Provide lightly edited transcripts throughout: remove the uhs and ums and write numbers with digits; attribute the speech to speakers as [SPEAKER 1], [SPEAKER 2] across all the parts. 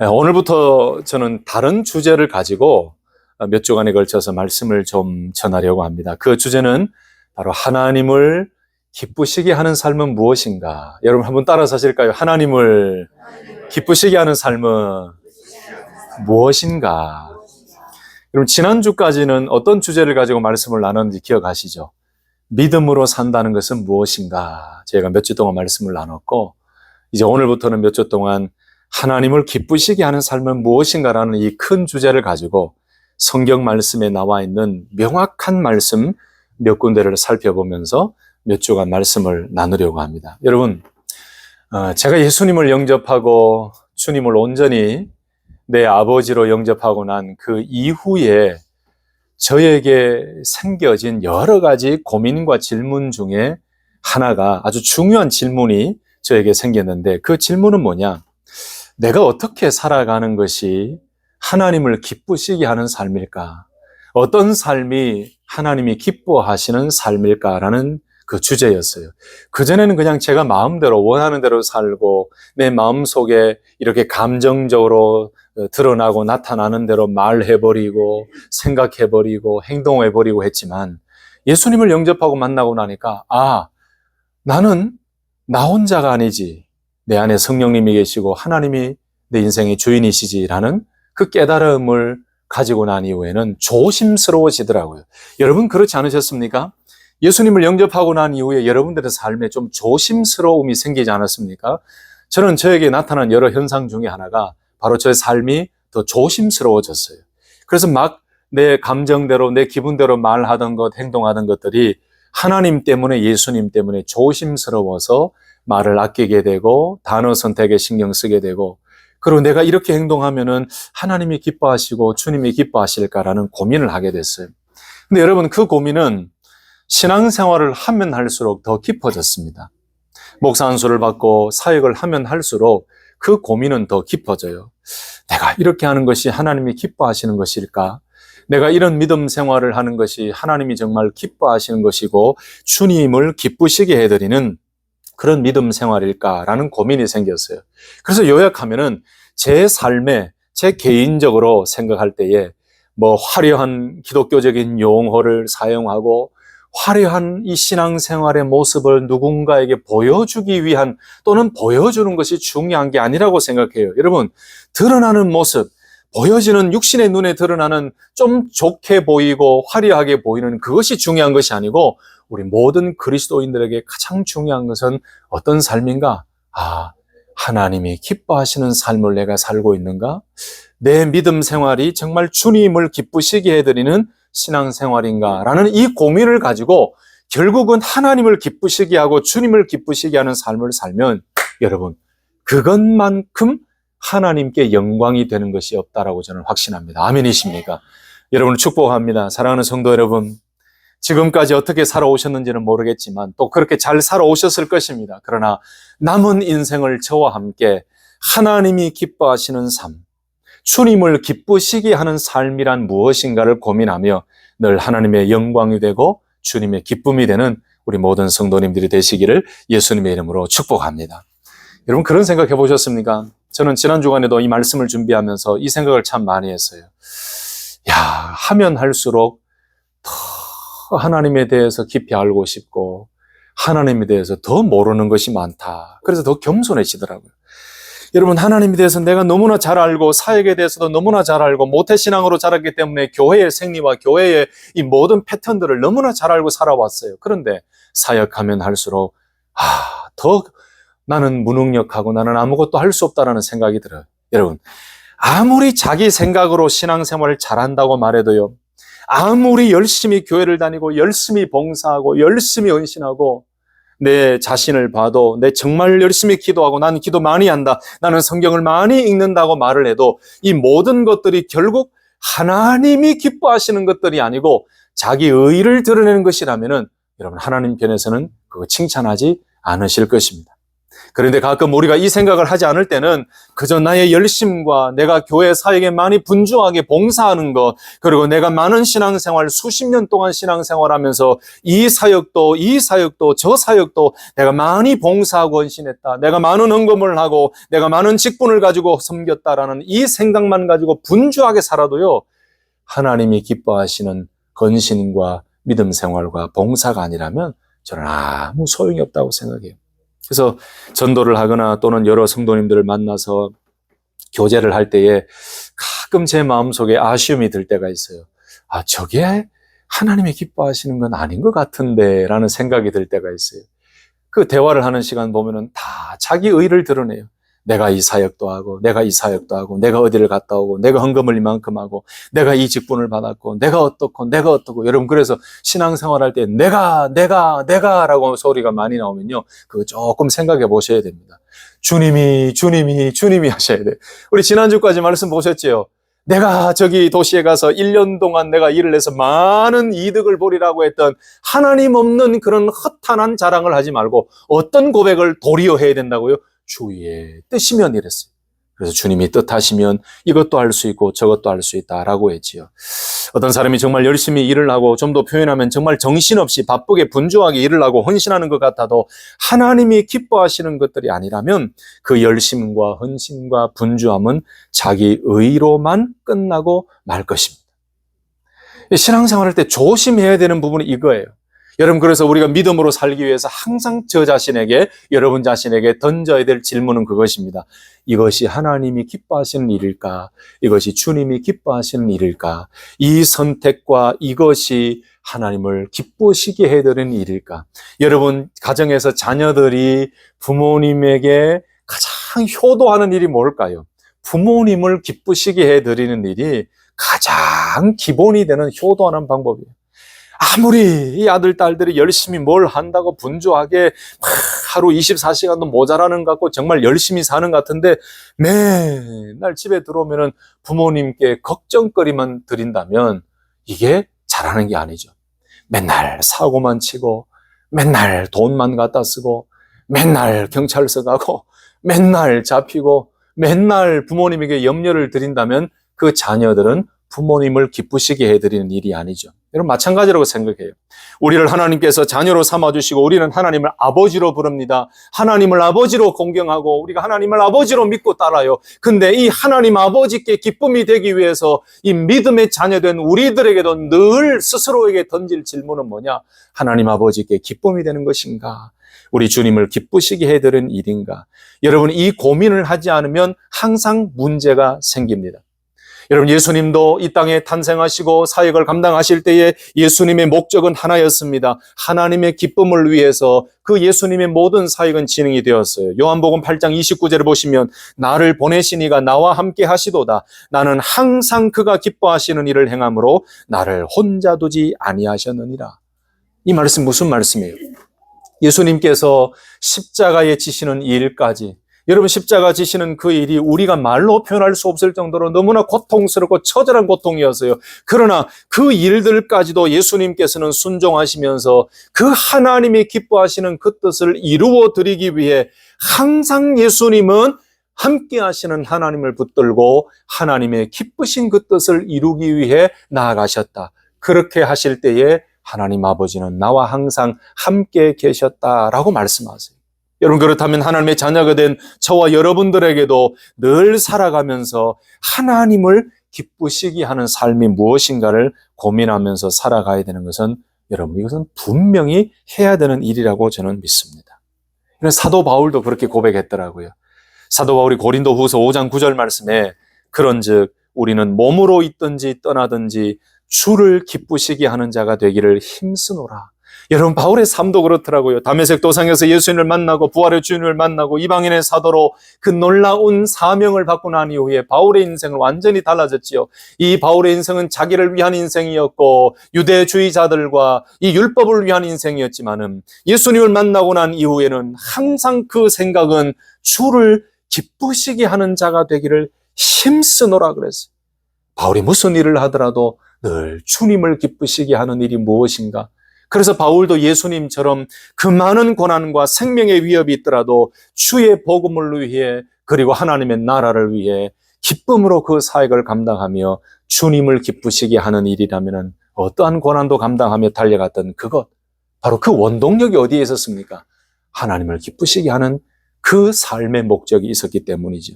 [SPEAKER 1] 오늘부터 저는 다른 주제를 가지고 몇 주간에 걸쳐서 말씀을 좀 전하려고 합니다. 그 주제는 바로 하나님을 기쁘시게 하는 삶은 무엇인가? 여러분 한번 따라서 하실까요? 하나님을 기쁘시게 하는 삶은 무엇인가? 그럼 지난주까지는 어떤 주제를 가지고 말씀을 나눴는지 기억하시죠? 믿음으로 산다는 것은 무엇인가? 제가 몇 주 동안 말씀을 나눴고, 이제 오늘부터는 몇 주 동안 하나님을 기쁘시게 하는 삶은 무엇인가라는 이 큰 주제를 가지고 성경 말씀에 나와 있는 명확한 말씀 몇 군데를 살펴보면서 몇 주간 말씀을 나누려고 합니다. 여러분, 제가 예수님을 영접하고 주님을 온전히 내 아버지로 영접하고 난 그 이후에 저에게 생겨진 여러 가지 고민과 질문 중에 하나가, 아주 중요한 질문이 저에게 생겼는데, 그 질문은 뭐냐? 내가 어떻게 살아가는 것이 하나님을 기쁘시게 하는 삶일까? 어떤 삶이 하나님이 기뻐하시는 삶일까라는 그 주제였어요. 그전에는 그냥 제가 마음대로 원하는 대로 살고 내 마음속에 이렇게 감정적으로 드러나고 나타나는 대로 말해버리고 생각해버리고 행동해버리고 했지만, 예수님을 영접하고 만나고 나니까 나는 나 혼자가 아니지, 내 안에 성령님이 계시고 하나님이 내 인생의 주인이시지라는 그 깨달음을 가지고 난 이후에는 조심스러워지더라고요. 여러분 그렇지 않으셨습니까? 예수님을 영접하고 난 이후에 여러분들의 삶에 좀 조심스러움이 생기지 않았습니까? 저는 저에게 나타난 여러 현상 중에 하나가 바로 저의 삶이 더 조심스러워졌어요. 그래서 막 내 감정대로 내 기분대로 말하던 것, 행동하던 것들이 하나님 때문에, 예수님 때문에 조심스러워서 말을 아끼게 되고 단어 선택에 신경 쓰게 되고, 그리고 내가 이렇게 행동하면은 하나님이 기뻐하시고 주님이 기뻐하실까라는 고민을 하게 됐어요. 근데 여러분, 그 고민은 신앙생활을 하면 할수록 더 깊어졌습니다. 목사 안수를 받고 사역을 하면 할수록 그 고민은 더 깊어져요. 내가 이렇게 하는 것이 하나님이 기뻐하시는 것일까? 내가 이런 믿음 생활을 하는 것이 하나님이 정말 기뻐하시는 것이고 주님을 기쁘시게 해드리는 그런 믿음 생활일까라는 고민이 생겼어요. 그래서 요약하면은 제 삶에, 제 개인적으로 생각할 때에 화려한 기독교적인 용어를 사용하고 화려한 이 신앙생활의 모습을 누군가에게 보여주기 위한, 또는 보여주는 것이 중요한 게 아니라고 생각해요. 여러분, 드러나는 모습, 보여지는, 육신의 눈에 드러나는 좀 좋게 보이고 화려하게 보이는 그것이 중요한 것이 아니고, 우리 모든 그리스도인들에게 가장 중요한 것은 어떤 삶인가? 하나님이 기뻐하시는 삶을 내가 살고 있는가? 내 믿음 생활이 정말 주님을 기쁘시게 해드리는 신앙생활인가? 라는 이 고민을 가지고 결국은 하나님을 기쁘시게 하고 주님을 기쁘시게 하는 삶을 살면, 여러분, 그것만큼 하나님께 영광이 되는 것이 없다라고 저는 확신합니다. 아멘이십니까? 여러분을 축복합니다. 사랑하는 성도 여러분, 지금까지 어떻게 살아오셨는지는 모르겠지만 또 그렇게 잘 살아오셨을 것입니다. 그러나 남은 인생을 저와 함께 하나님이 기뻐하시는 삶, 주님을 기쁘시게 하는 삶이란 무엇인가를 고민하며 늘 하나님의 영광이 되고 주님의 기쁨이 되는 우리 모든 성도님들이 되시기를 예수님의 이름으로 축복합니다. 여러분, 그런 생각 해보셨습니까? 저는 지난 주간에도 이 말씀을 준비하면서 이 생각을 참 많이 했어요. 하면 할수록 더 하나님에 대해서 깊이 알고 싶고 하나님에 대해서 더 모르는 것이 많다. 그래서 더 겸손해지더라고요. 여러분, 하나님에 대해서 내가 너무나 잘 알고 사역에 대해서도 너무나 잘 알고 모태신앙으로 자랐기 때문에 교회의 생리와 교회의 이 모든 패턴들을 너무나 잘 알고 살아왔어요. 그런데 사역하면 할수록 더 나는 무능력하고 나는 아무것도 할 수 없다라는 생각이 들어요. 여러분, 아무리 자기 생각으로 신앙생활을 잘한다고 말해도요, 아무리 열심히 교회를 다니고 열심히 봉사하고 열심히 헌신하고 내 자신을 봐도 내 정말 열심히 기도하고 나는 기도 많이 한다, 나는 성경을 많이 읽는다고 말을 해도 이 모든 것들이 결국 하나님이 기뻐하시는 것들이 아니고 자기 의의를 드러내는 것이라면은 여러분, 하나님 편에서는 그거 칭찬하지 않으실 것입니다. 그런데 가끔 우리가 이 생각을 하지 않을 때는 그저 나의 열심과 내가 교회 사역에 많이 분주하게 봉사하는 것, 그리고 내가 많은 신앙생활, 수십 년 동안 신앙생활하면서 이 사역도 저 사역도 내가 많이 봉사하고 헌신했다, 내가 많은 헌금을 하고 내가 많은 직분을 가지고 섬겼다라는 이 생각만 가지고 분주하게 살아도요, 하나님이 기뻐하시는 헌신과 믿음 생활과 봉사가 아니라면 저는 아무 소용이 없다고 생각해요. 그래서 전도를 하거나 또는 여러 성도님들을 만나서 교제를 할 때에 가끔 제 마음속에 아쉬움이 들 때가 있어요. 아, 저게 하나님이 기뻐하시는 건 아닌 것 같은데 라는 생각이 들 때가 있어요. 그 대화를 하는 시간 보면은 다 자기 의를 드러내요. 내가 이 사역도 하고, 내가 이 사역도 하고, 내가 어디를 갔다 오고, 내가 헌금을 이만큼 하고, 내가 이 직분을 받았고, 내가 어떻고. 여러분, 그래서 신앙생활 할 때 내가라고 소리가 많이 나오면요, 그거 조금 생각해 보셔야 됩니다. 주님이 하셔야 돼요. 우리 지난주까지 말씀 보셨죠? 내가 저기 도시에 가서 1년 동안 내가 일을 해서 많은 이득을 보리라고 했던 하나님 없는 그런 허탄한 자랑을 하지 말고 어떤 고백을 도리어 해야 된다고요? 주의 뜻이면 이랬어요. 그래서 주님이 뜻하시면 이것도 할 수 있고 저것도 할 수 있다라고 했지요. 어떤 사람이 정말 열심히 일을 하고 좀 더 표현하면 정말 정신없이 바쁘게 분주하게 일을 하고 헌신하는 것 같아도 하나님이 기뻐하시는 것들이 아니라면 그 열심과 헌신과 분주함은 자기 의로만 끝나고 말 것입니다. 신앙생활할 때 조심해야 되는 부분이 이거예요. 여러분, 그래서 우리가 믿음으로 살기 위해서 항상 여러분 자신에게 던져야 될 질문은 그것입니다. 이것이 하나님이 기뻐하시는 일일까? 이것이 주님이 기뻐하시는 일일까? 이 선택과 이것이 하나님을 기쁘시게 해드리는 일일까? 여러분, 가정에서 자녀들이 부모님에게 가장 효도하는 일이 뭘까요? 부모님을 기쁘시게 해드리는 일이 가장 기본이 되는 효도하는 방법이에요. 아무리 이 아들, 딸들이 열심히 뭘 한다고 분주하게 하루 24시간도 모자라는 것 같고 정말 열심히 사는 것 같은데 맨날 집에 들어오면은 부모님께 걱정거리만 드린다면 이게 잘하는 게 아니죠. 맨날 사고만 치고 맨날 돈만 갖다 쓰고 맨날 경찰서 가고 맨날 잡히고 맨날 부모님에게 염려를 드린다면 그 자녀들은 부모님을 기쁘시게 해드리는 일이 아니죠. 여러분, 마찬가지라고 생각해요. 우리를 하나님께서 자녀로 삼아주시고 우리는 하나님을 아버지로 부릅니다. 하나님을 아버지로 공경하고 우리가 하나님을 아버지로 믿고 따라요. 근데 이 하나님 아버지께 기쁨이 되기 위해서 이 믿음의 자녀된 우리들에게도 늘 스스로에게 던질 질문은 뭐냐? 하나님 아버지께 기쁨이 되는 것인가? 우리 주님을 기쁘시게 해드리는 일인가? 여러분, 이 고민을 하지 않으면 항상 문제가 생깁니다. 여러분, 예수님도 이 땅에 탄생하시고 사역을 감당하실 때에 예수님의 목적은 하나였습니다. 하나님의 기쁨을 위해서 그 예수님의 모든 사역은 진행이 되었어요. 요한복음 8장 29절을 보시면 나를 보내신 이가 나와 함께 하시도다. 나는 항상 그가 기뻐하시는 일을 행함으로 나를 혼자 두지 아니하셨느니라. 이 말씀 무슨 말씀이에요? 예수님께서 십자가에 지시는 이 일까지, 여러분, 십자가 지시는 그 일이 우리가 말로 표현할 수 없을 정도로 너무나 고통스럽고 처절한 고통이었어요. 그러나 그 일들까지도 예수님께서는 순종하시면서 그 하나님이 기뻐하시는 그 뜻을 이루어 드리기 위해 항상 예수님은 함께 하시는 하나님을 붙들고 하나님의 기쁘신 그 뜻을 이루기 위해 나아가셨다. 그렇게 하실 때에 하나님 아버지는 나와 항상 함께 계셨다라고 말씀하세요. 여러분, 그렇다면 하나님의 자녀가 된 저와 여러분들에게도 늘 살아가면서 하나님을 기쁘시게 하는 삶이 무엇인가를 고민하면서 살아가야 되는 것은, 여러분, 이것은 분명히 해야 되는 일이라고 저는 믿습니다. 사도 바울도 그렇게 고백했더라고요. 사도 바울이 고린도 후서 5장 9절 말씀에 그런즉 우리는 몸으로 있든지 떠나든지 주를 기쁘시게 하는 자가 되기를 힘쓰노라. 여러분, 바울의 삶도 그렇더라고요. 다메섹 도상에서 예수님을 만나고 부활의 주님을 만나고 이방인의 사도로 그 놀라운 사명을 받고 난 이후에 바울의 인생은 완전히 달라졌지요. 이 바울의 인생은 자기를 위한 인생이었고 유대주의자들과 이 율법을 위한 인생이었지만은 예수님을 만나고 난 이후에는 항상 그 생각은 주를 기쁘시게 하는 자가 되기를 힘쓰노라 그랬어요. 바울이 무슨 일을 하더라도 늘 주님을 기쁘시게 하는 일이 무엇인가? 그래서 바울도 예수님처럼 그 많은 고난과 생명의 위협이 있더라도 주의 복음을 위해 그리고 하나님의 나라를 위해 기쁨으로 그 사역을 감당하며 주님을 기쁘시게 하는 일이라면 어떠한 고난도 감당하며 달려갔던 그것, 바로 그 원동력이 어디에 있었습니까? 하나님을 기쁘시게 하는 그 삶의 목적이 있었기 때문이죠.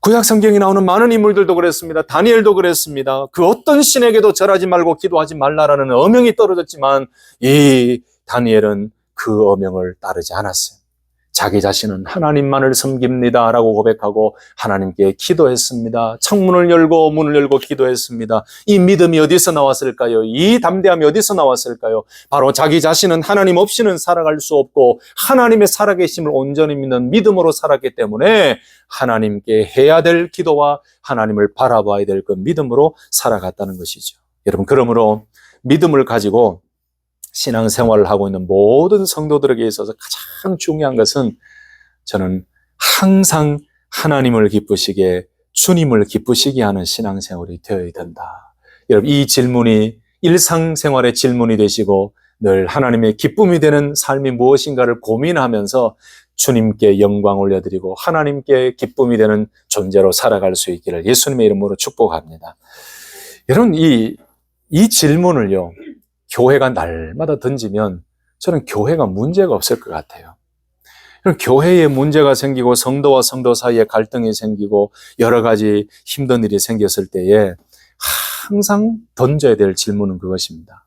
[SPEAKER 1] 구약 성경에 나오는 많은 인물들도 그랬습니다. 다니엘도 그랬습니다. 그 어떤 신에게도 절하지 말고 기도하지 말라라는 어명이 떨어졌지만 이 다니엘은 그 어명을 따르지 않았어요. 자기 자신은 하나님만을 섬깁니다 라고 고백하고 하나님께 기도했습니다. 창문을 열고 문을 열고 기도했습니다. 이 믿음이 어디서 나왔을까요? 이 담대함이 어디서 나왔을까요? 바로 자기 자신은 하나님 없이는 살아갈 수 없고 하나님의 살아계심을 온전히 믿는 믿음으로 살았기 때문에 하나님께 해야 될 기도와 하나님을 바라봐야 될 그 믿음으로 살아갔다는 것이죠. 여러분, 그러므로 믿음을 가지고 신앙생활을 하고 있는 모든 성도들에게 있어서 가장 중요한 것은 저는 항상 하나님을 기쁘시게, 주님을 기쁘시게 하는 신앙생활이 되어야 된다. 여러분, 이 질문이 일상생활의 질문이 되시고 늘 하나님의 기쁨이 되는 삶이 무엇인가를 고민하면서 주님께 영광 올려드리고 하나님께 기쁨이 되는 존재로 살아갈 수 있기를 예수님의 이름으로 축복합니다. 여러분, 이 질문을요, 교회가 날마다 던지면 저는 교회가 문제가 없을 것 같아요. 교회에 문제가 생기고 성도와 성도 사이에 갈등이 생기고 여러 가지 힘든 일이 생겼을 때에 항상 던져야 될 질문은 그것입니다.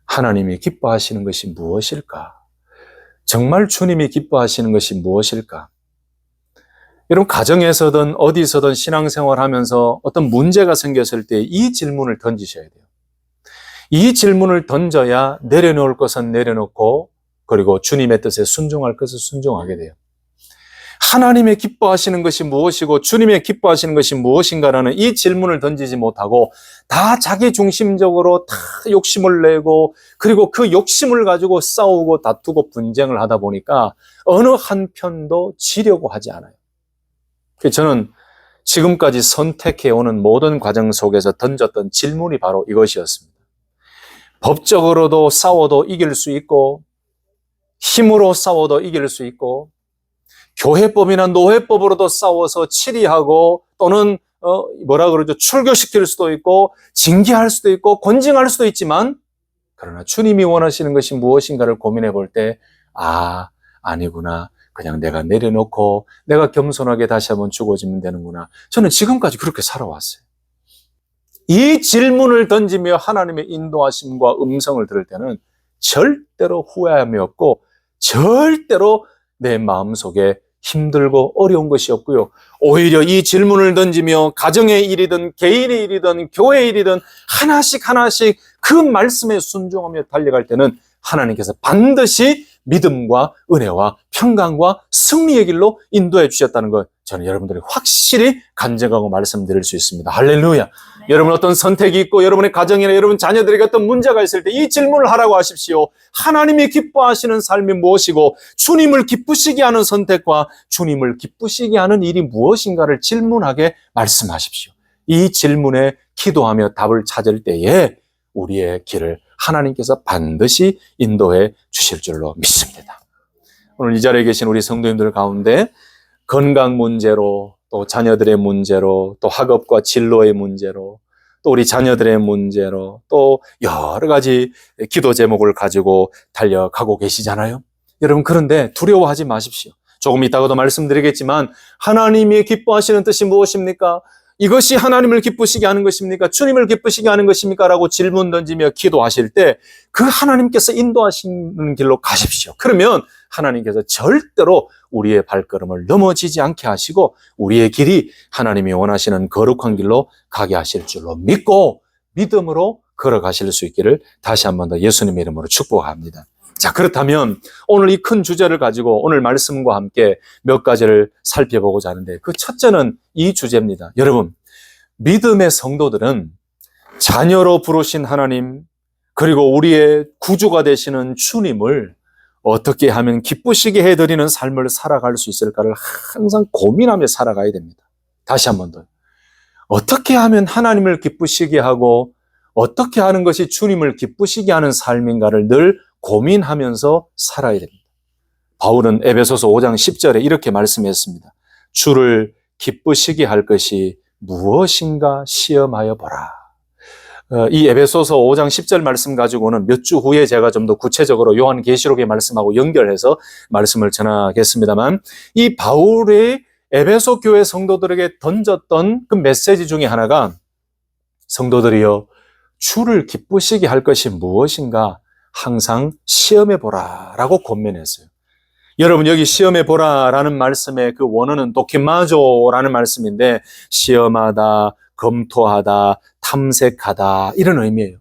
[SPEAKER 1] 하나님이 기뻐하시는 것이 무엇일까? 정말 주님이 기뻐하시는 것이 무엇일까? 여러분, 가정에서든 어디서든 신앙생활하면서 어떤 문제가 생겼을 때 이 질문을 던지셔야 돼요. 이 질문을 던져야 내려놓을 것은 내려놓고 그리고 주님의 뜻에 순종할 것을 순종하게 돼요. 하나님의 기뻐하시는 것이 무엇이고 주님의 기뻐하시는 것이 무엇인가라는 이 질문을 던지지 못하고 다 자기 중심적으로 다 욕심을 내고 그리고 그 욕심을 가지고 싸우고 다투고 분쟁을 하다 보니까 어느 한편도 지려고 하지 않아요. 저는 지금까지 선택해오는 모든 과정 속에서 던졌던 질문이 바로 이것이었습니다. 법적으로도 싸워도 이길 수 있고 힘으로 싸워도 이길 수 있고 교회법이나 노회법으로도 싸워서 치리하고 또는 출교시킬 수도 있고 징계할 수도 있고 권징할 수도 있지만 그러나 주님이 원하시는 것이 무엇인가를 고민해 볼 때 아니구나. 그냥 내가 내려놓고 내가 겸손하게 다시 한번 죽어지면 되는구나. 저는 지금까지 그렇게 살아왔어요. 이 질문을 던지며 하나님의 인도하심과 음성을 들을 때는 절대로 후회함이 없고 절대로 내 마음속에 힘들고 어려운 것이 없고요. 오히려 이 질문을 던지며 가정의 일이든 개인의 일이든 교회의 일이든 하나씩 그 말씀에 순종하며 달려갈 때는 하나님께서 반드시 믿음과 은혜와 평강과 승리의 길로 인도해 주셨다는 것 저는 여러분들이 확실히 간증하고 말씀드릴 수 있습니다. 할렐루야. 여러분 어떤 선택이 있고 여러분의 가정이나 여러분 자녀들에게 어떤 문제가 있을 때 이 질문을 하라고 하십시오. 하나님이 기뻐하시는 삶이 무엇이고 주님을 기쁘시게 하는 선택과 주님을 기쁘시게 하는 일이 무엇인가를 질문하게 말씀하십시오. 이 질문에 기도하며 답을 찾을 때에 우리의 길을 하나님께서 반드시 인도해 주실 줄로 믿습니다. 오늘 이 자리에 계신 우리 성도님들 가운데 건강 문제로 또 자녀들의 문제로 또 학업과 진로의 문제로 또 우리 자녀들의 문제로 또 여러 가지 기도 제목을 가지고 달려가고 계시잖아요. 여러분 그런데 두려워하지 마십시오. 조금 이따가도 말씀드리겠지만 하나님이 기뻐하시는 뜻이 무엇입니까? 이것이 하나님을 기쁘시게 하는 것입니까? 주님을 기쁘시게 하는 것입니까? 라고 질문 던지며 기도하실 때 그 하나님께서 인도하시는 길로 가십시오. 그러면 하나님께서 절대로 우리의 발걸음을 넘어지지 않게 하시고 우리의 길이 하나님이 원하시는 거룩한 길로 가게 하실 줄로 믿고 믿음으로 걸어가실 수 있기를 다시 한 번 더 예수님의 이름으로 축복합니다. 자, 그렇다면 오늘 이 큰 주제를 가지고 오늘 말씀과 함께 몇 가지를 살펴보고자 하는데 그 첫째는 이 주제입니다. 여러분, 믿음의 성도들은 자녀로 부르신 하나님 그리고 우리의 구주가 되시는 주님을 어떻게 하면 기쁘시게 해드리는 삶을 살아갈 수 있을까를 항상 고민하며 살아가야 됩니다. 다시 한 번 더. 어떻게 하면 하나님을 기쁘시게 하고 어떻게 하는 것이 주님을 기쁘시게 하는 삶인가를 늘 고민하면서 살아야 됩니다. 바울은 에베소서 5장 10절에 이렇게 말씀했습니다. 주를 기쁘시게 할 것이 무엇인가 시험하여 보라. 이 에베소서 5장 10절 말씀 가지고는 몇 주 후에 제가 좀 더 구체적으로 요한계시록의 말씀하고 연결해서 말씀을 전하겠습니다만, 이 바울의 에베소 교회 성도들에게 던졌던 그 메시지 중에 하나가, 성도들이여 주를 기쁘시게 할 것이 무엇인가 항상 시험해 보라 라고 권면했어요. 여러분, 여기 시험해 보라라는 말씀의 그 원어는 도키마조라는 말씀인데, 시험하다, 검토하다, 탐색하다 이런 의미예요.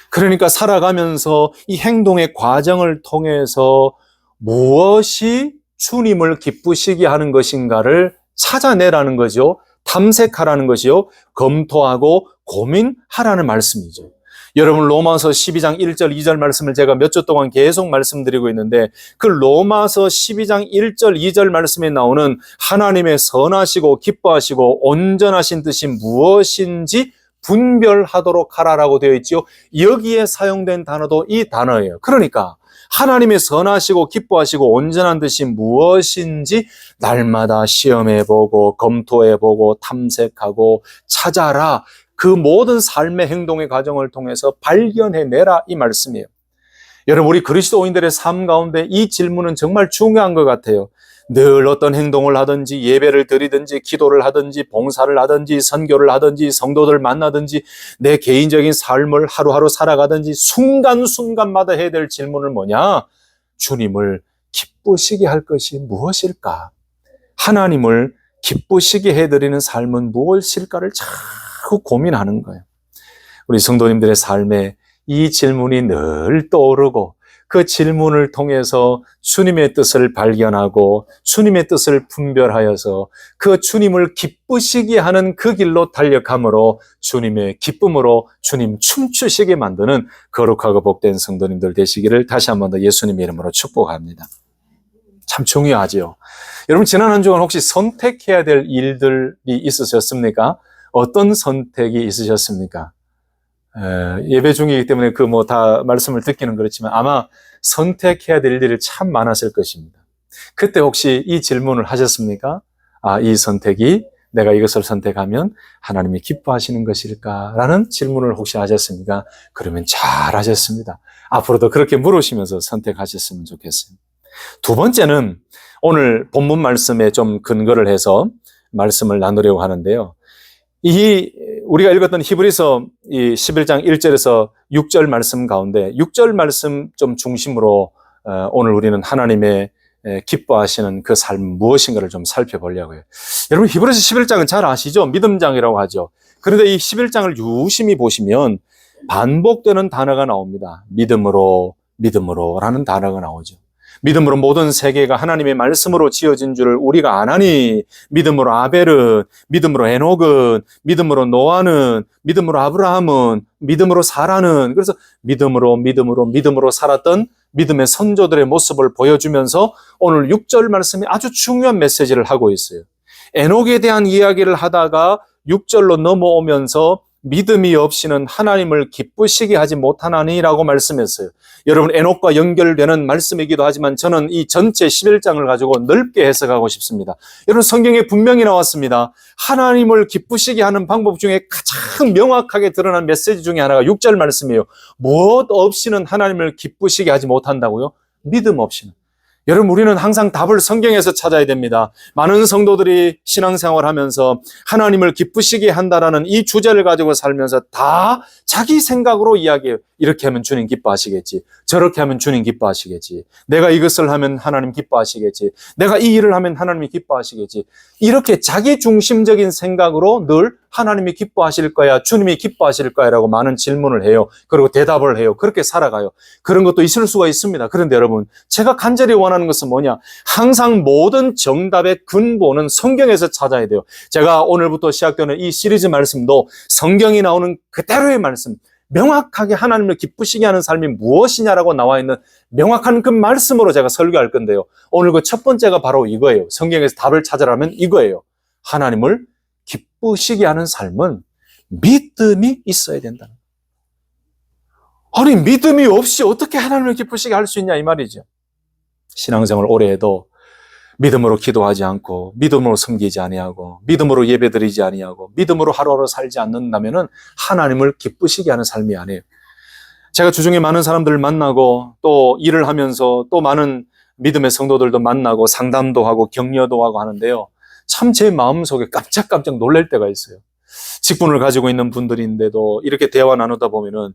[SPEAKER 1] 그러니까 살아가면서 이 행동의 과정을 통해서 무엇이 주님을 기쁘시게 하는 것인가를 찾아내라는 거죠. 탐색하라는 것이요. 검토하고 고민하라는 말씀이죠. 여러분, 로마서 12장 1절 2절 말씀을 제가 몇 주 동안 계속 말씀드리고 있는데, 그 로마서 12장 1절 2절 말씀에 나오는 하나님의 선하시고 기뻐하시고 온전하신 뜻이 무엇인지 분별하도록 하라라고 되어 있죠. 여기에 사용된 단어도 이 단어예요. 그러니까 하나님의 선하시고 기뻐하시고 온전한 뜻이 무엇인지 날마다 시험해보고 검토해보고 탐색하고 찾아라. 그 모든 삶의 행동의 과정을 통해서 발견해내라 이 말씀이에요. 여러분, 우리 그리스도인들의 삶 가운데 이 질문은 정말 중요한 것 같아요. 늘 어떤 행동을 하든지 예배를 드리든지 기도를 하든지 봉사를 하든지 선교를 하든지 성도들 만나든지 내 개인적인 삶을 하루하루 살아가든지 순간순간마다 해야 될 질문은 뭐냐? 주님을 기쁘시게 할 것이 무엇일까? 하나님을 기쁘시게 해드리는 삶은 무엇일까를 자꾸 고민하는 거예요. 우리 성도님들의 삶에 이 질문이 늘 떠오르고 그 질문을 통해서 주님의 뜻을 발견하고 주님의 뜻을 분별하여서 그 주님을 기쁘시게 하는 그 길로 달려감으로 주님의 기쁨으로 주님 춤추시게 만드는 거룩하고 복된 성도님들 되시기를 다시 한 번 더 예수님의 이름으로 축복합니다. 참 중요하지요. 여러분, 지난 한 주간 혹시 선택해야 될 일들이 있으셨습니까? 어떤 선택이 있으셨습니까? 예배 중이기 때문에 그 뭐 다 말씀을 듣기는 그렇지만 아마 선택해야 될 일이 참 많았을 것입니다. 그때 혹시 이 질문을 하셨습니까? 아, 이 선택이 내가 이것을 선택하면 하나님이 기뻐하시는 것일까라는 질문을 혹시 하셨습니까? 그러면 잘 하셨습니다. 앞으로도 그렇게 물으시면서 선택하셨으면 좋겠어요. 두 번째는 오늘 본문 말씀에 좀 근거를 해서 말씀을 나누려고 하는데요. 우리가 읽었던 히브리서 11장 1절에서 6절 말씀 가운데 6절 말씀 좀 중심으로 오늘 우리는 하나님의 기뻐하시는 그 삶 무엇인가를 좀 살펴보려고요. 여러분, 히브리서 11장은 잘 아시죠? 믿음장이라고 하죠. 그런데 이 11장을 유심히 보시면 반복되는 단어가 나옵니다. 믿음으로라는 단어가 나오죠. 믿음으로 모든 세계가 하나님의 말씀으로 지어진 줄을 우리가 아나니, 믿음으로 아벨은, 믿음으로 에녹은, 믿음으로 노아는, 믿음으로 아브라함은, 믿음으로 사라는, 그래서 믿음으로 살았던 믿음의 선조들의 모습을 보여주면서 오늘 6절 말씀이 아주 중요한 메시지를 하고 있어요. 에녹에 대한 이야기를 하다가 6절로 넘어오면서 믿음이 없이는 하나님을 기쁘시게 하지 못하나니라고 말씀했어요. 여러분, 에녹과 연결되는 말씀이기도 하지만 저는 이 전체 11장을 가지고 넓게 해석하고 싶습니다. 여러분, 성경에 분명히 나왔습니다. 하나님을 기쁘시게 하는 방법 중에 가장 명확하게 드러난 메시지 중에 하나가 6절 말씀이에요. 무엇 없이는 하나님을 기쁘시게 하지 못한다고요? 믿음 없이는. 여러분, 우리는 항상 답을 성경에서 찾아야 됩니다. 많은 성도들이 신앙생활을 하면서 하나님을 기쁘시게 한다라는 이 주제를 가지고 살면서 다 자기 생각으로 이야기해요. 이렇게 하면 주님 기뻐하시겠지. 저렇게 하면 주님 기뻐하시겠지. 내가 이것을 하면 하나님 기뻐하시겠지. 내가 이 일을 하면 하나님이 기뻐하시겠지. 이렇게 자기 중심적인 생각으로 늘 하나님이 기뻐하실 거야, 주님이 기뻐하실 거야 라고 많은 질문을 해요. 그리고 대답을 해요. 그렇게 살아가요. 그런 것도 있을 수가 있습니다. 그런데 여러분, 제가 간절히 원하는 것은 뭐냐? 항상 모든 정답의 근본은 성경에서 찾아야 돼요. 제가 오늘부터 시작되는 이 시리즈 말씀도 성경이 나오는 그대로의 말씀, 명확하게 하나님을 기쁘시게 하는 삶이 무엇이냐라고 나와 있는 명확한 그 말씀으로 제가 설교할 건데요. 오늘 그 첫 번째가 바로 이거예요. 성경에서 답을 찾으라면 이거예요. 하나님을 기쁘시게 하는 삶은 믿음이 있어야 된다는 거예요. 아니, 믿음이 없이 어떻게 하나님을 기쁘시게 할 수 있냐 이 말이죠. 신앙생활 오래 해도 믿음으로 기도하지 않고 믿음으로 섬기지 아니하고 믿음으로 예배드리지 아니하고 믿음으로 하루하루 살지 않는다면은 하나님을 기쁘시게 하는 삶이 아니에요. 제가 주중에 많은 사람들을 만나고 또 일을 하면서 또 많은 믿음의 성도들도 만나고 상담도 하고 격려도 하고 하는데요. 참 제 마음속에 깜짝깜짝 놀랄 때가 있어요. 직분을 가지고 있는 분들인데도 이렇게 대화 나누다 보면은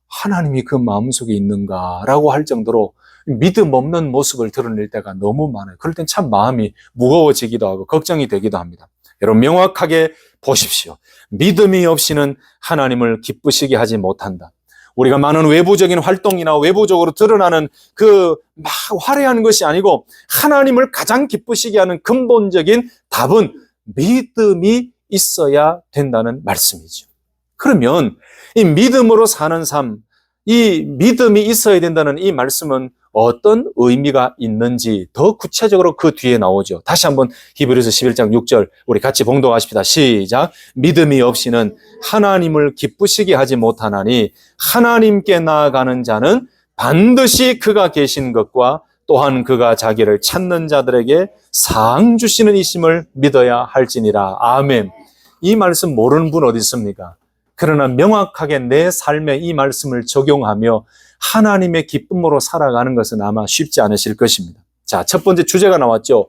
[SPEAKER 1] 하나님이 그 마음속에 있는가라고 할 정도로 믿음 없는 모습을 드러낼 때가 너무 많아요. 그럴 땐 참 마음이 무거워지기도 하고 걱정이 되기도 합니다. 여러분 명확하게 보십시오. 믿음이 없이는 하나님을 기쁘시게 하지 못한다. 우리가 많은 외부적인 활동이나 외부적으로 드러나는 그 막 화려한 것이 아니고 하나님을 가장 기쁘시게 하는 근본적인 답은 믿음이 있어야 된다는 말씀이죠. 그러면 이 믿음으로 사는 삶, 이 믿음이 있어야 된다는 이 말씀은 어떤 의미가 있는지 더 구체적으로 그 뒤에 나오죠. 다시 한번 히브리서 11장 6절 우리 같이 봉독하십시다. 시작. 믿음이 없이는 하나님을 기쁘시게 하지 못하나니 하나님께 나아가는 자는 반드시 그가 계신 것과 또한 그가 자기를 찾는 자들에게 상 주시는 이심을 믿어야 할지니라. 아멘. 이 말씀 모르는 분 어디 있습니까? 그러나 명확하게 내 삶에 이 말씀을 적용하며 하나님의 기쁨으로 살아가는 것은 아마 쉽지 않으실 것입니다. 자, 첫 번째 주제가 나왔죠.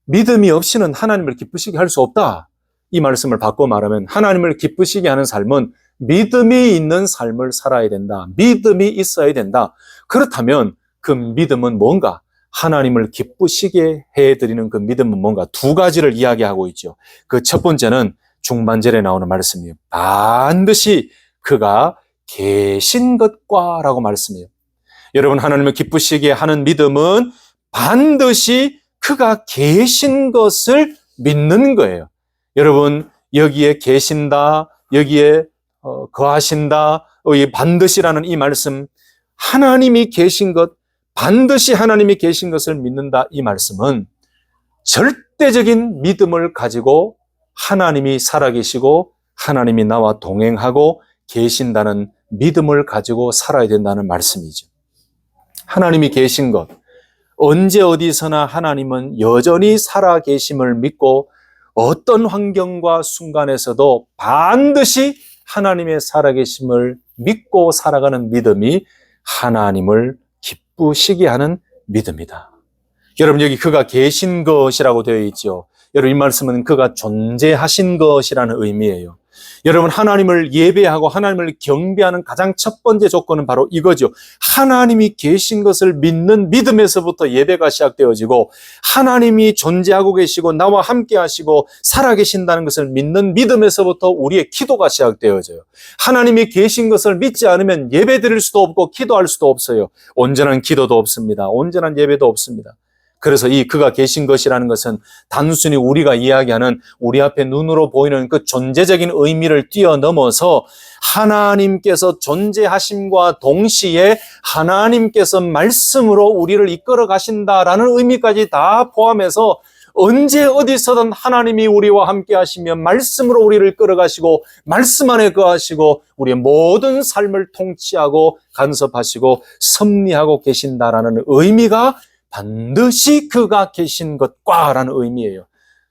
[SPEAKER 1] 믿음이 없이는 하나님을 기쁘시게 할 수 없다. 이 말씀을 바꿔 말하면 하나님을 기쁘시게 하는 삶은 믿음이 있는 삶을 살아야 된다. 믿음이 있어야 된다. 그렇다면 그 믿음은 뭔가? 하나님을 기쁘시게 해드리는 그 믿음은 뭔가? 두 가지를 이야기하고 있죠. 그 첫 번째는 중반절에 나오는 말씀이에요. 반드시 그가 계신 것과 라고 말씀해요. 여러분 하나님을 기쁘시게 하는 믿음은 반드시 그가 계신 것을 믿는 거예요. 여러분 여기에 계신다, 여기에 거하신다, 이 반드시라는 이 말씀, 하나님이 계신 것, 반드시 하나님이 계신 것을 믿는다 이 말씀은 절대적인 믿음을 가지고 하나님이 살아계시고 하나님이 나와 동행하고 계신다는 믿음을 가지고 살아야 된다는 말씀이죠. 하나님이 계신 것, 언제 어디서나 하나님은 여전히 살아계심을 믿고 어떤 환경과 순간에서도 반드시 하나님의 살아계심을 믿고 살아가는 믿음이 하나님을 기쁘시게 하는 믿음이다. 여러분 여기 그가 계신 것이라고 되어 있죠. 여러분 이 말씀은 그가 존재하신 것이라는 의미예요. 여러분 하나님을 예배하고 하나님을 경배하는 가장 첫 번째 조건은 바로 이거죠. 하나님이 계신 것을 믿는 믿음에서부터 예배가 시작되어지고 하나님이 존재하고 계시고 나와 함께 하시고 살아계신다는 것을 믿는 믿음에서부터 우리의 기도가 시작되어져요. 하나님이 계신 것을 믿지 않으면 예배 드릴 수도 없고 기도할 수도 없어요. 온전한 기도도 없습니다. 온전한 예배도 없습니다. 그래서 이 그가 계신 것이라는 것은 단순히 우리가 이야기하는 우리 앞에 눈으로 보이는 그 존재적인 의미를 뛰어넘어서 하나님께서 존재하심과 동시에 하나님께서 말씀으로 우리를 이끌어 가신다라는 의미까지 다 포함해서 언제 어디서든 하나님이 우리와 함께 하시며 말씀으로 우리를 끌어가시고 말씀 안에 거하시고 우리의 모든 삶을 통치하고 간섭하시고 섭리하고 계신다라는 의미가 반드시 그가 계신 것과 라는 의미예요.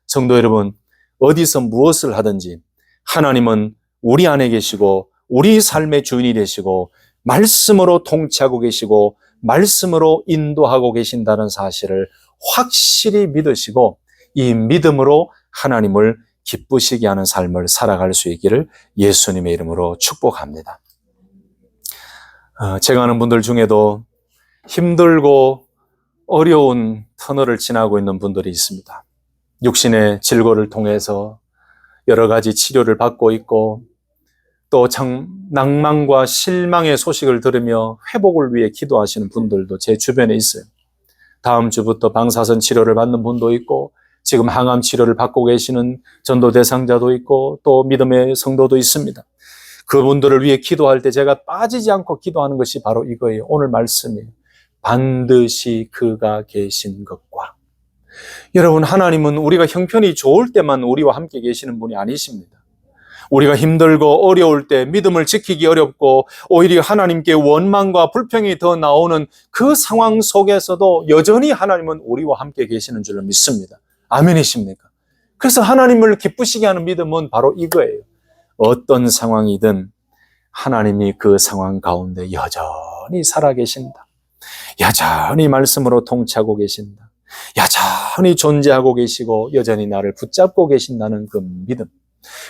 [SPEAKER 1] 성도 여러분, 어디서 무엇을 하든지 하나님은 우리 안에 계시고 우리 삶의 주인이 되시고 말씀으로 통치하고 계시고 말씀으로 인도하고 계신다는 사실을 확실히 믿으시고 이 믿음으로 하나님을 기쁘시게 하는 삶을 살아갈 수 있기를 예수님의 이름으로 축복합니다. 제가 아는 분들 중에도 힘들고 어려운 터널을 지나고 있는 분들이 있습니다. 육신의 질고를 통해서 여러 가지 치료를 받고 있고 또 참 낭만과 실망의 소식을 들으며 회복을 위해 기도하시는 분들도 제 주변에 있어요. 다음 주부터 방사선 치료를 받는 분도 있고 지금 항암 치료를 받고 계시는 전도 대상자도 있고 또 믿음의 성도도 있습니다. 그분들을 위해 기도할 때 제가 빠지지 않고 기도하는 것이 바로 이거예요. 오늘 말씀이에요. 반드시 그가 계신 것과. 여러분 하나님은 우리가 형편이 좋을 때만 우리와 함께 계시는 분이 아니십니다. 우리가 힘들고 어려울 때 믿음을 지키기 어렵고 오히려 하나님께 원망과 불평이 더 나오는 그 상황 속에서도 여전히 하나님은 우리와 함께 계시는 줄로 믿습니다. 아멘이십니까? 그래서 하나님을 기쁘시게 하는 믿음은 바로 이거예요. 어떤 상황이든 하나님이 그 상황 가운데 여전히 살아계신다. 여전히 말씀으로 통치하고 계신다. 여전히 존재하고 계시고 여전히 나를 붙잡고 계신다는 그 믿음.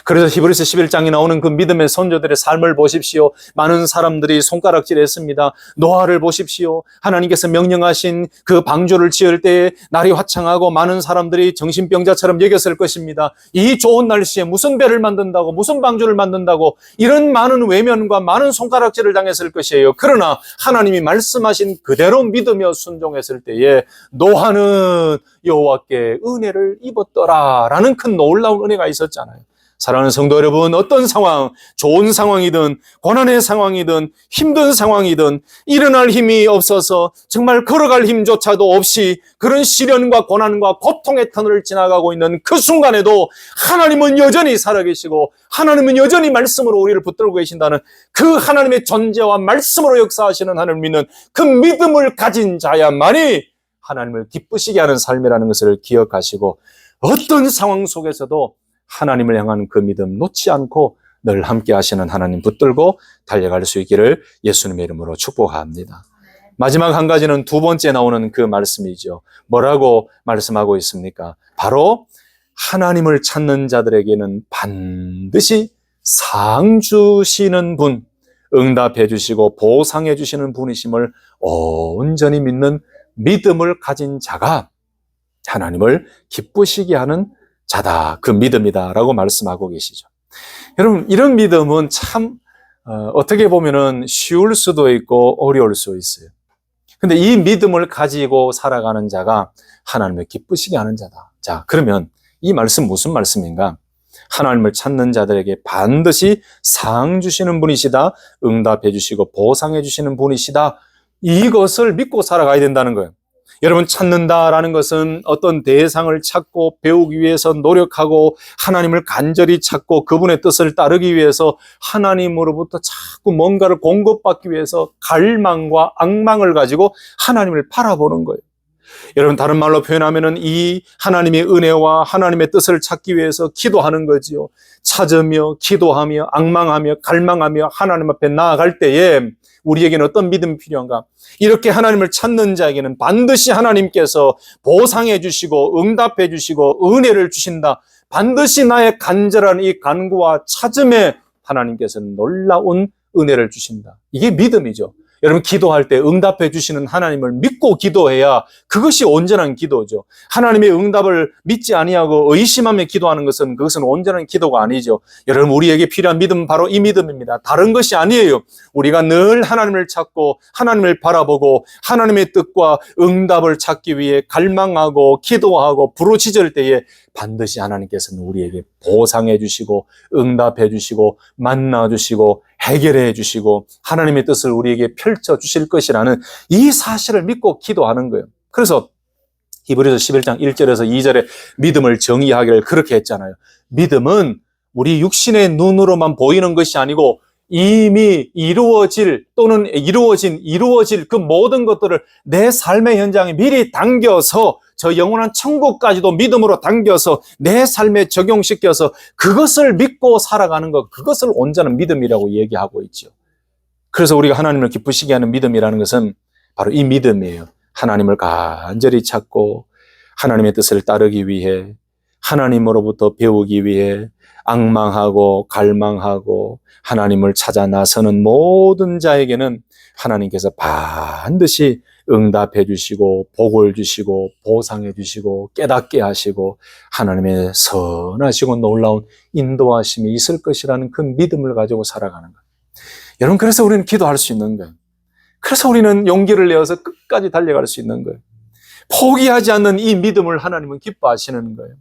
[SPEAKER 1] 그래서 히브리서 11장에 나오는 그 믿음의 선조들의 삶을 보십시오. 많은 사람들이 손가락질했습니다. 노아를 보십시오. 하나님께서 명령하신 그 방주를 지을 때에 날이 화창하고 많은 사람들이 정신병자처럼 여겼을 것입니다. 이 좋은 날씨에 무슨 배를 만든다고, 무슨 방주를 만든다고, 이런 많은 외면과 많은 손가락질을 당했을 것이에요. 그러나 하나님이 말씀하신 그대로 믿으며 순종했을 때에 노아는 여호와께 은혜를 입었더라라는 큰 놀라운 은혜가 있었잖아요. 사랑하는 성도 여러분, 어떤 상황, 좋은 상황이든 고난의 상황이든 힘든 상황이든 일어날 힘이 없어서 정말 걸어갈 힘조차도 없이 그런 시련과 고난과 고통의 터널을 지나가고 있는 그 순간에도 하나님은 여전히 살아계시고 하나님은 여전히 말씀으로 우리를 붙들고 계신다는 그 하나님의 존재와 말씀으로 역사하시는 하나님을 믿는 그 믿음을 가진 자야만이 하나님을 기쁘시게 하는 삶이라는 것을 기억하시고 어떤 상황 속에서도 하나님을 향한 그 믿음 놓지 않고 늘 함께 하시는 하나님 붙들고 달려갈 수 있기를 예수님의 이름으로 축복합니다. 마지막 한 가지는 두 번째 나오는 그 말씀이죠. 뭐라고 말씀하고 있습니까? 바로 하나님을 찾는 자들에게는 반드시 상 주시는 분, 응답해 주시고 보상해 주시는 분이심을 온전히 믿는 믿음을 가진 자가 하나님을 기쁘시게 하는 자다, 그 믿음이다라고 말씀하고 계시죠. 여러분, 이런 믿음은 참 어떻게 보면은 쉬울 수도 있고 어려울 수 있어요. 근데 이 믿음을 가지고 살아가는 자가 하나님을 기쁘시게 하는 자다. 자, 그러면 이 말씀 무슨 말씀인가? 하나님을 찾는 자들에게 반드시 상 주시는 분이시다, 응답해 주시고 보상해 주시는 분이시다, 이것을 믿고 살아가야 된다는 거예요. 여러분, 찾는다라는 것은 어떤 대상을 찾고 배우기 위해서 노력하고 하나님을 간절히 찾고 그분의 뜻을 따르기 위해서 하나님으로부터 자꾸 뭔가를 공급받기 위해서 갈망과 악망을 가지고 하나님을 바라보는 거예요. 여러분, 다른 말로 표현하면은 이 하나님의 은혜와 하나님의 뜻을 찾기 위해서 기도하는 거지요. 찾으며 기도하며 악망하며 갈망하며 하나님 앞에 나아갈 때에 우리에게는 어떤 믿음이 필요한가? 이렇게 하나님을 찾는 자에게는 반드시 하나님께서 보상해 주시고 응답해 주시고 은혜를 주신다. 반드시 나의 간절한 이 간구와 찾음에 하나님께서는 놀라운 은혜를 주신다. 이게 믿음이죠. 여러분, 기도할 때 응답해 주시는 하나님을 믿고 기도해야 그것이 온전한 기도죠. 하나님의 응답을 믿지 아니하고 의심하며 기도하는 것은 그것은 온전한 기도가 아니죠. 여러분, 우리에게 필요한 믿음은 바로 이 믿음입니다. 다른 것이 아니에요. 우리가 늘 하나님을 찾고 하나님을 바라보고 하나님의 뜻과 응답을 찾기 위해 갈망하고 기도하고 부르짖을 때에 반드시 하나님께서는 우리에게 보상해 주시고 응답해 주시고 만나 주시고 해결해 주시고 하나님의 뜻을 우리에게 펼쳐 주실 것이라는 이 사실을 믿고 기도하는 거예요. 그래서 히브리서 11장 1절에서 2절에 믿음을 정의하기를 그렇게 했잖아요. 믿음은 우리 육신의 눈으로만 보이는 것이 아니고 이미 이루어질 또는 이루어질 그 모든 것들을 내 삶의 현장에 미리 당겨서 저 영원한 천국까지도 믿음으로 당겨서 내 삶에 적용시켜서 그것을 믿고 살아가는 것, 그것을 온전한 믿음이라고 얘기하고 있죠. 그래서 우리가 하나님을 기쁘시게 하는 믿음이라는 것은 바로 이 믿음이에요. 하나님을 간절히 찾고 하나님의 뜻을 따르기 위해 하나님으로부터 배우기 위해 악망하고 갈망하고 하나님을 찾아 나서는 모든 자에게는 하나님께서 반드시 응답해 주시고 복을 주시고 보상해 주시고 깨닫게 하시고 하나님의 선하시고 놀라운 인도하심이 있을 것이라는 그 믿음을 가지고 살아가는 거예요. 여러분, 그래서 우리는 기도할 수 있는 거예요. 그래서 우리는 용기를 내어서 끝까지 달려갈 수 있는 거예요. 포기하지 않는 이 믿음을 하나님은 기뻐하시는 거예요.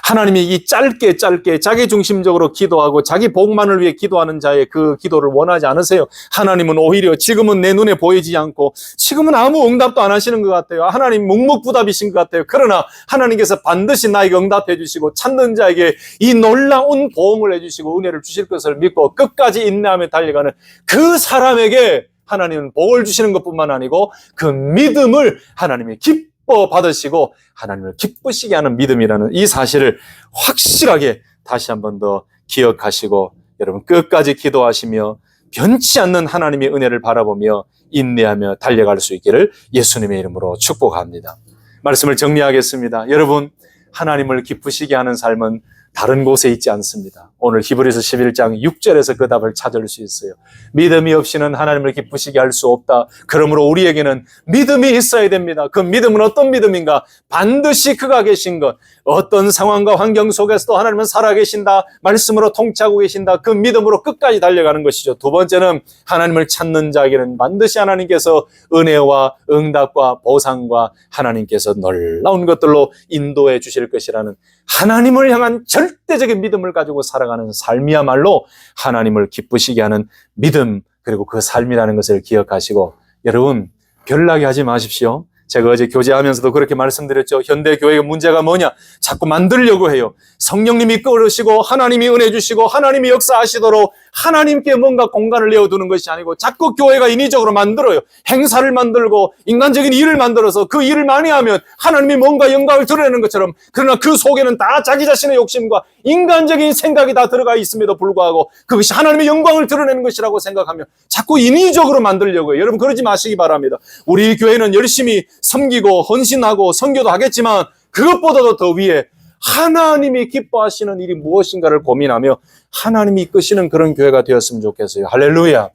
[SPEAKER 1] 하나님이 이 짧게 자기 중심적으로 기도하고 자기 복만을 위해 기도하는 자의 그 기도를 원하지 않으세요. 하나님은 오히려 지금은 내 눈에 보이지 않고 지금은 아무 응답도 안 하시는 것 같아요. 하나님 묵묵부답이신 것 같아요. 그러나 하나님께서 반드시 나에게 응답해 주시고 찾는 자에게 이 놀라운 보응을 해주시고 은혜를 주실 것을 믿고 끝까지 인내하며 달려가는 그 사람에게 하나님은 복을 주시는 것뿐만 아니고 그 믿음을 하나님이 기뻐 받으시고 하나님을 기쁘시게 하는 믿음이라는 이 사실을 확실하게 다시 한 번 더 기억하시고 여러분 끝까지 기도하시며 변치 않는 하나님의 은혜를 바라보며 인내하며 달려갈 수 있기를 예수님의 이름으로 축복합니다. 말씀을 정리하겠습니다. 여러분, 하나님을 기쁘시게 하는 삶은 다른 곳에 있지 않습니다. 오늘 히브리서 11장 6절에서 그 답을 찾을 수 있어요. 믿음이 없이는 하나님을 기쁘시게 할 수 없다. 그러므로 우리에게는 믿음이 있어야 됩니다. 그 믿음은 어떤 믿음인가? 반드시 그가 계신 것, 어떤 상황과 환경 속에서도 하나님은 살아계신다. 말씀으로 통치하고 계신다. 그 믿음으로 끝까지 달려가는 것이죠. 두 번째는 하나님을 찾는 자에게는 반드시 하나님께서 은혜와 응답과 보상과 하나님께서 놀라운 것들로 인도해 주실 것이라는 하나님을 향한 절대적인 믿음을 가지고 살아가는 삶이야말로 하나님을 기쁘시게 하는 믿음, 그리고 그 삶이라는 것을 기억하시고 여러분 별나게 하지 마십시오. 제가 어제 교제하면서도 그렇게 말씀드렸죠. 현대 교회의 문제가 뭐냐? 자꾸 만들려고 해요. 성령님이 이끌으시고 하나님이 은혜 주시고 하나님이 역사하시도록 하나님께 뭔가 공간을 내어두는 것이 아니고 자꾸 교회가 인위적으로 만들어요. 행사를 만들고 인간적인 일을 만들어서 그 일을 많이 하면 하나님이 뭔가 영광을 드러내는 것처럼, 그러나 그 속에는 다 자기 자신의 욕심과 인간적인 생각이 다 들어가 있음에도 불구하고 그것이 하나님의 영광을 드러내는 것이라고 생각하며 자꾸 인위적으로 만들려고 해요. 여러분 그러지 마시기 바랍니다. 우리 교회는 열심히 섬기고 헌신하고 선교도 하겠지만 그것보다도 더 위에 하나님이 기뻐하시는 일이 무엇인가를 고민하며 하나님이 이끄시는 그런 교회가 되었으면 좋겠어요. 할렐루야.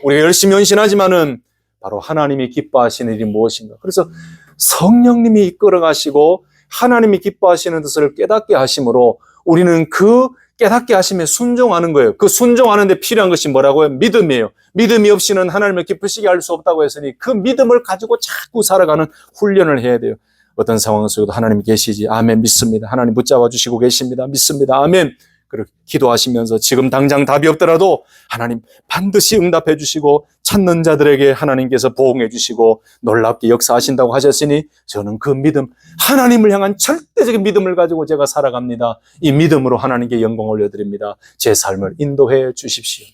[SPEAKER 1] 우리가 열심히 헌신하지만은 바로 하나님이 기뻐하시는 일이 무엇인가. 그래서 성령님이 이끌어 가시고 하나님이 기뻐하시는 뜻을 깨닫게 하심으로 우리는 그 깨닫게 하심에 순종하는 거예요. 그 순종하는 데 필요한 것이 뭐라고요? 믿음이에요. 믿음이 없이는 하나님을 기쁘시게 할 수 없다고 했으니 그 믿음을 가지고 자꾸 살아가는 훈련을 해야 돼요. 어떤 상황 속에도 하나님이 계시지. 아멘, 믿습니다. 하나님 붙잡아 주시고 계십니다. 믿습니다. 아멘. 그렇게 기도하시면서 지금 당장 답이 없더라도 하나님 반드시 응답해 주시고 찾는 자들에게 하나님께서 보응해 주시고 놀랍게 역사하신다고 하셨으니 저는 그 믿음, 하나님을 향한 절대적인 믿음을 가지고 제가 살아갑니다. 이 믿음으로 하나님께 영광 올려드립니다. 제 삶을 인도해 주십시오.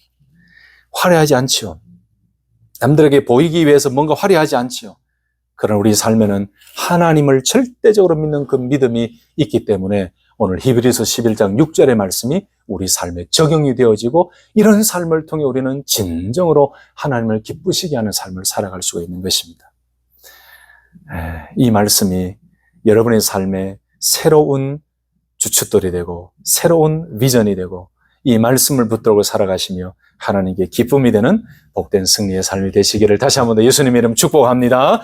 [SPEAKER 1] 화려하지 않지요. 남들에게 보이기 위해서 뭔가 화려하지 않지요. 그러나 우리 삶에는 하나님을 절대적으로 믿는 그 믿음이 있기 때문에 오늘 히브리서 11장 6절의 말씀이 우리 삶에 적용이 되어지고 이런 삶을 통해 우리는 진정으로 하나님을 기쁘시게 하는 삶을 살아갈 수가 있는 것입니다. 이 말씀이 여러분의 삶에 새로운 주춧돌이 되고 새로운 비전이 되고 이 말씀을 붙들고 살아가시며 하나님께 기쁨이 되는 복된 승리의 삶이 되시기를 다시 한번 더 예수님의 이름 축복합니다.